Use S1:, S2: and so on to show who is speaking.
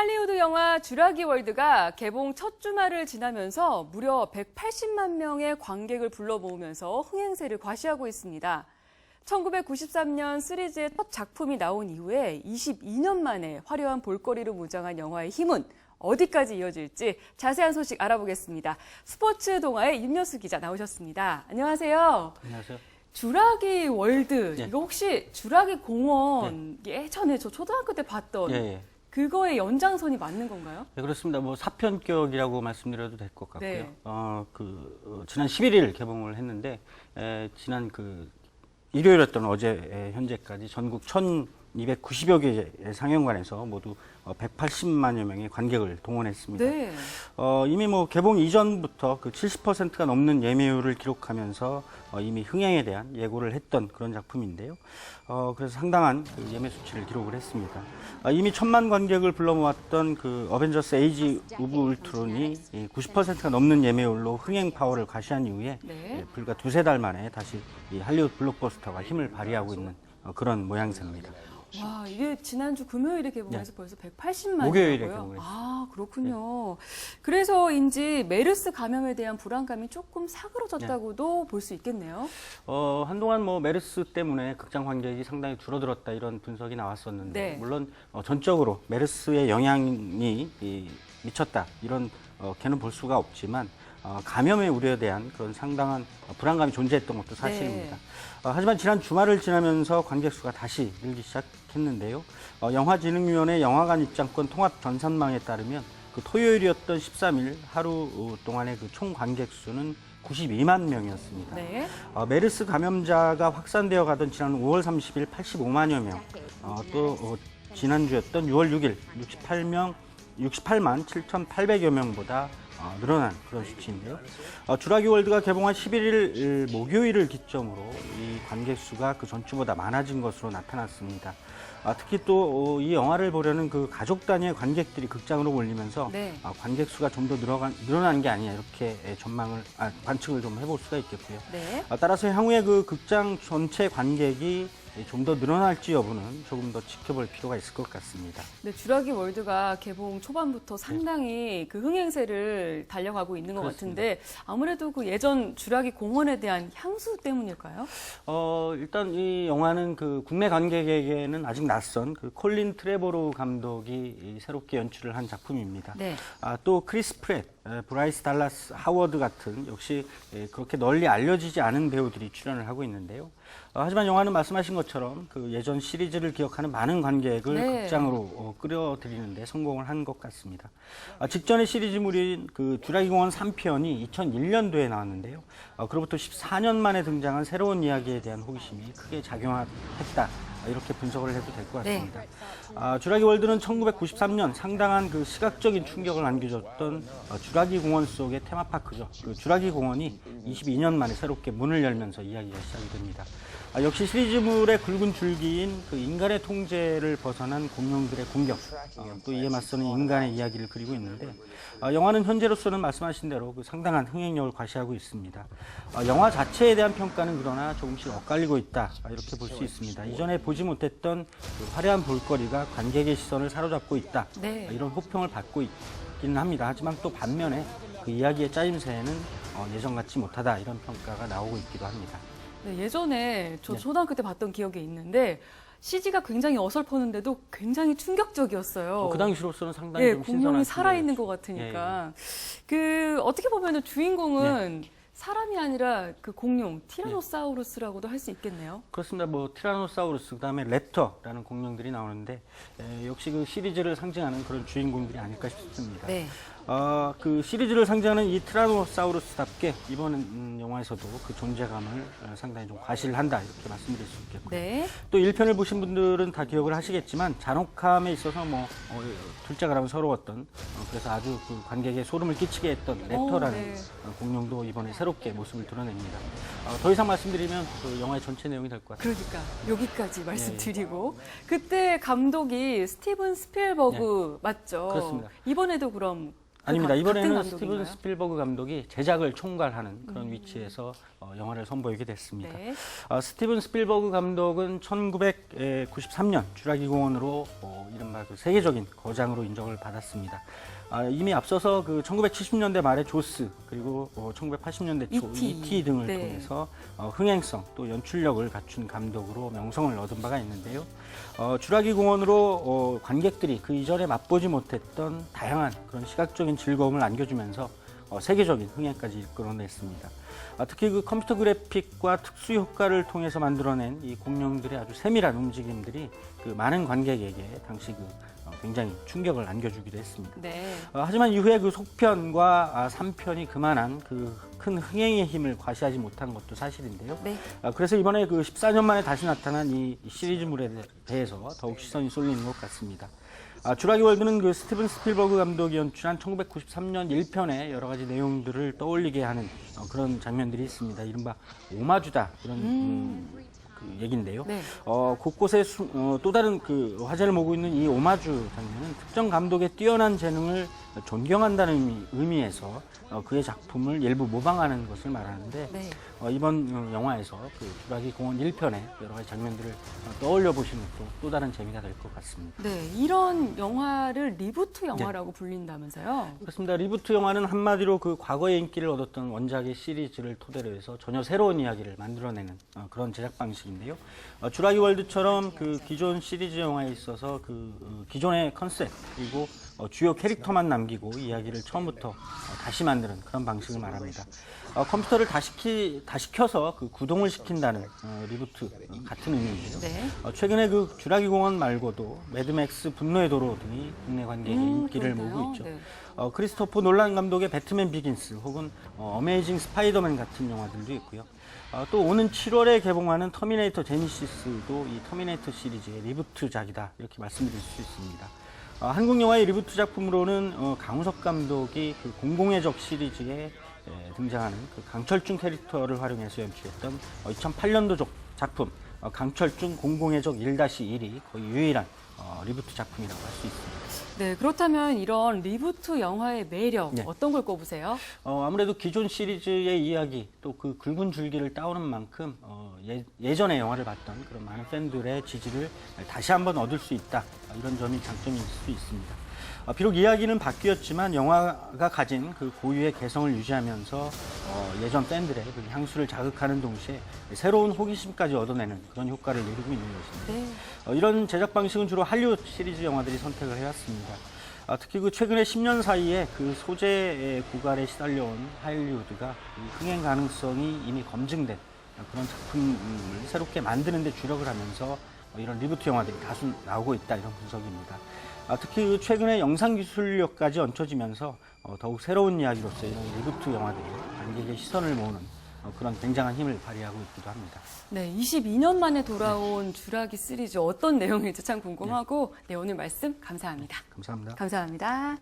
S1: 할리우드 영화 쥬라기 월드가 개봉 첫 주말을 지나면서 무려 180만 명의 관객을 불러 모으면서 흥행세를 과시하고 있습니다. 1993년 시리즈의 첫 작품이 나온 이후에 22년 만에 화려한 볼거리로 무장한 영화의 힘은 어디까지 이어질지 자세한 소식 알아보겠습니다. 스포츠 동아의 윤여수 기자 나오셨습니다. 안녕하세요.
S2: 안녕하세요.
S1: 쥬라기 월드,
S2: 예.
S1: 이거 혹시 쥬라기 공원 예전에 저 초등학교 때 봤던 그거의 연장선이 맞는 건가요?
S2: 네, 그렇습니다. 뭐 사편격이라고 말씀드려도 될 것 같고요.
S1: 네.
S2: 지난 11일 개봉을 했는데 지난 일요일이었던 어제 현재까지 전국 1,290여 개 상영관에서 모두 180만여 명의 관객을 동원했습니다.
S1: 네.
S2: 이미 개봉 이전부터 그 70%가 넘는 예매율을 기록하면서 이미 흥행에 대한 예고를 했던 그런 작품인데요. 그래서 상당한 그 예매 수치를 기록을 했습니다. 이미 1,000만 관객을 불러 모았던 그 어벤져스 에이지 오브 울트론이 90%가 넘는 예매율로 흥행 파워를 과시한 이후에 불과 두세 달 만에 다시 이 할리우드 블록버스터가 힘을 발휘하고 있는 그런 모양새입니다.
S1: 와, 이게 지난주 금요일에 개봉해서 벌써 180만이라고요?
S2: 목요일에 개봉했어요.
S1: 아, 그렇군요. 그래서인지 메르스 감염에 대한 불안감이 조금 사그러졌다고도 볼 수 있겠네요.
S2: 한동안 메르스 때문에 극장 관객이 상당히 줄어들었다 이런 분석이 나왔었는데 물론 전적으로 메르스의 영향이 미쳤다 이런 개는 볼 수가 없지만 감염의 우려에 대한 그런 상당한 불안감이 존재했던 것도 사실입니다. 하지만 지난 주말을 지나면서 관객 수가 다시 늘기 시작했는데요. 영화진흥위원회 영화관 입장권 통합 전산망에 따르면 그 토요일이었던 13일 하루 동안의 그 총 관객 수는 92만 명이었습니다. 네. 메르스 감염자가 확산되어 가던 지난 5월 30일 85만여 명, 또 지난주였던 6월 6일 68만 7,800여 명보다 늘어난 그런 수치인데요. 쥬라기 월드가 개봉한 11일 목요일을 기점으로 이 관객 수가 그 전주보다 많아진 것으로 나타났습니다. 특히 또 이 영화를 보려는 그 가족 단위의 관객들이 극장으로 몰리면서 관객 수가 좀 더 늘어난 게 아니냐 이렇게 관측을 좀 해볼 수가 있겠고요. 따라서 향후에 그 극장 전체 관객이 좀 더 늘어날지 여부는 조금 더 지켜볼 필요가 있을 것 같습니다.
S1: 네, 쥬라기 월드가 개봉 초반부터 상당히 그 흥행세를 달려가고 있는 것
S2: 그렇습니다.
S1: 같은데 아무래도 그 예전 쥬라기 공원에 대한 향수 때문일까요?
S2: 일단 이 영화는 그 국내 관객에게는 아직 낯선 그 콜린 트레보로 감독이 새롭게 연출을 한 작품입니다. 또 크리스 프렛, 브라이스 달라스 하워드 같은 역시 그렇게 널리 알려지지 않은 배우들이 출연을 하고 있는데요. 하지만 영화는 말씀하신 것처럼 그 예전 시리즈를 기억하는 많은 관객을 극장으로 끌어들이는 데 성공을 한 것 같습니다. 직전의 시리즈물인 그 쥬라기 공원 3편이 2001년도에 나왔는데요. 그로부터 14년 만에 등장한 새로운 이야기에 대한 호기심이 크게 작용했다. 이렇게 분석을 해도 될 것 같습니다. 쥬라기 월드는 1993년 상당한 그 시각적인 충격을 안겨줬던 쥬라기 공원 속의 테마파크죠. 그 쥬라기 공원이 22년 만에 새롭게 문을 열면서 이야기가 시작이 됩니다. 역시 시리즈물의 굵은 줄기인 그 인간의 통제를 벗어난 공룡들의 공격, 또 이에 맞서는 인간의 이야기를 그리고 있는데 영화는 현재로서는 말씀하신 대로 그 상당한 흥행력을 과시하고 있습니다. 영화 자체에 대한 평가는 그러나 조금씩 엇갈리고 있다 이렇게 볼 수 있습니다. 이전에 보지 못했던 그 화려한 볼거리가 관객의 시선을 사로잡고 있다 이런 호평을 받고 있기는 합니다. 하지만 또 반면에 그 이야기의 짜임새에는 예전 같지 못하다 이런 평가가 나오고 있기도 합니다.
S1: 네, 예전에 저 초등학교 때 봤던 기억이 있는데 CG가 굉장히 어설펐는데도 굉장히 충격적이었어요.
S2: 그 당시로서는 상당히 좀 신선한
S1: 공룡이 살아있는 것 같으니까. 그 어떻게 보면 주인공은 사람이 아니라 그 공룡, 티라노사우루스라고도 할 수 있겠네요.
S2: 그렇습니다. 티라노사우루스, 그다음에 랩터라는 공룡들이 나오는데 역시 그 시리즈를 상징하는 그런 주인공들이 아닐까 싶습니다. 그 시리즈를 상징하는 이 티라노사우루스답게 이번 영화에서도 그 존재감을 상당히 좀 과시를 한다 이렇게 말씀드릴 수 있겠고요. 또 1편을 보신 분들은 다 기억을 하시겠지만 잔혹함에 있어서 둘째가 라면 서러웠던 그래서 아주 그 관객에 소름을 끼치게 했던 랩터라는 공룡도 이번에 새롭게 모습을 드러냅니다. 더 이상 말씀드리면 그 영화의 전체 내용이 될 것 같아요.
S1: 그러니까 여기까지 말씀드리고 그때 감독이 스티븐 스필버그 맞죠?
S2: 그렇습니다.
S1: 이번에도 그럼
S2: 아닙니다.
S1: 같은
S2: 이번에는
S1: 감독인가요?
S2: 스티븐 스필버그 감독이 제작을 총괄하는 그런 위치에서 영화를 선보이게 됐습니다.
S1: 네.
S2: 스티븐 스필버그 감독은 1993년 주라기 공원으로 이른바 그 세계적인 거장으로 인정을 받았습니다. 이미 앞서서 그 1970년대 말에 조스 그리고 1980년대 초 E.T. 등을
S1: 네.
S2: 통해서 흥행성 또 연출력을 갖춘 감독으로 명성을 얻은 바가 있는데요. 주라기 공원으로 관객들이 그 이전에 맛보지 못했던 다양한 그런 시각적인 즐거움을 안겨주면서 세계적인 흥행까지 이끌어냈습니다. 특히 그 컴퓨터 그래픽과 특수 효과를 통해서 만들어낸 이 공룡들의 아주 세밀한 움직임들이 그 많은 관객에게 당시 굉장히 충격을 안겨주기도 했습니다.
S1: 네.
S2: 하지만 이후에 그 속편과 3편이 그만한 그 큰 흥행의 힘을 과시하지 못한 것도 사실인데요.
S1: 네.
S2: 그래서 이번에 그 14년 만에 다시 나타난 이 시리즈물에 대해서 더욱 시선이 쏠리는 것 같습니다. 주라기 월드는 그 스티븐 스필버그 감독이 연출한 1993년 1편의 여러 가지 내용들을 떠올리게 하는 그런 장면들이 있습니다. 이른바 오마주다 이런 그 얘기인데요.
S1: 네.
S2: 곳곳에 또 다른 그 화제를 모으고 있는 이 오마주 장면은 특정 감독의 뛰어난 재능을 존경한다는 의미에서 그의 작품을 일부 모방하는 것을 말하는데
S1: 네.
S2: 이번 영화에서 그 주라기 공원 1편의 여러 가지 장면들을 떠올려 보시는 또 다른 재미가 될 것 같습니다.
S1: 네, 이런 영화를 리부트 영화라고 불린다면서요?
S2: 그렇습니다. 리부트 영화는 한마디로 그 과거의 인기를 얻었던 원작의 시리즈를 토대로 해서 전혀 새로운 이야기를 만들어내는 그런 제작 방식인데요. 주라기 월드처럼 그 기존 시리즈 영화에 있어서 그 기존의 컨셉 그리고 주요 캐릭터만 남기고 이야기를 처음부터 다시 만드는 그런 방식을 말합니다. 컴퓨터를 다시 켜서 그 구동을 시킨다는 리부트 같은 의미인데요.
S1: 네.
S2: 최근에 그 주라기 공원 말고도 매드맥스 분노의 도로 등이 국내 관객의 인기를
S1: 그런데요?
S2: 모으고 있죠.
S1: 네.
S2: 크리스토퍼 놀란 감독의 배트맨 비긴스 혹은 어메이징 스파이더맨 같은 영화들도 있고요. 또 오는 7월에 개봉하는 터미네이터 제니시스도 이 터미네이터 시리즈의 리부트작이다 이렇게 말씀드릴 수 있습니다. 한국 영화의 리부트 작품으로는 강우석 감독이 그 공공의 적 시리즈에 등장하는 그 강철중 캐릭터를 활용해서 연출했던 2008년도 작품 강철중 공공의 적 1-1이 거의 유일한 리부트 작품이라고 할 수 있습니다.
S1: 네, 그렇다면 이런 리부트 영화의 매력
S2: 네.
S1: 어떤 걸 꼽으세요?
S2: 아무래도 기존 시리즈의 이야기 또 그 굵은 줄기를 따오는 만큼 예전에 영화를 봤던 그런 많은 팬들의 지지를 다시 한번 얻을 수 있다 이런 점이 장점일 수 있습니다. 비록 이야기는 바뀌었지만 영화가 가진 그 고유의 개성을 유지하면서 예전 팬들의 그 향수를 자극하는 동시에 새로운 호기심까지 얻어내는 그런 효과를 이루고 있는 것입니다.
S1: 네.
S2: 이런 제작 방식은 주로 할리우드 시리즈 영화들이 선택을 해왔습니다. 특히 그 최근에 10년 사이에 그 소재의 고갈에 시달려온 할리우드가 이 흥행 가능성이 이미 검증된 그런 작품을 새롭게 만드는 데 주력을 하면서 이런 리부트 영화들이 다수 나오고 있다 이런 분석입니다. 특히 그 최근에 영상 기술력까지 얹혀지면서 더욱 새로운 이야기로서 이런 리부트 영화들이 관객의 시선을 모으는 그런 굉장한 힘을 발휘하고 있기도 합니다.
S1: 네, 22년 만에 돌아온 주라기 시리즈 어떤 내용일지 참 궁금하고 네, 오늘 말씀 감사합니다.
S2: 감사합니다.
S1: 감사합니다.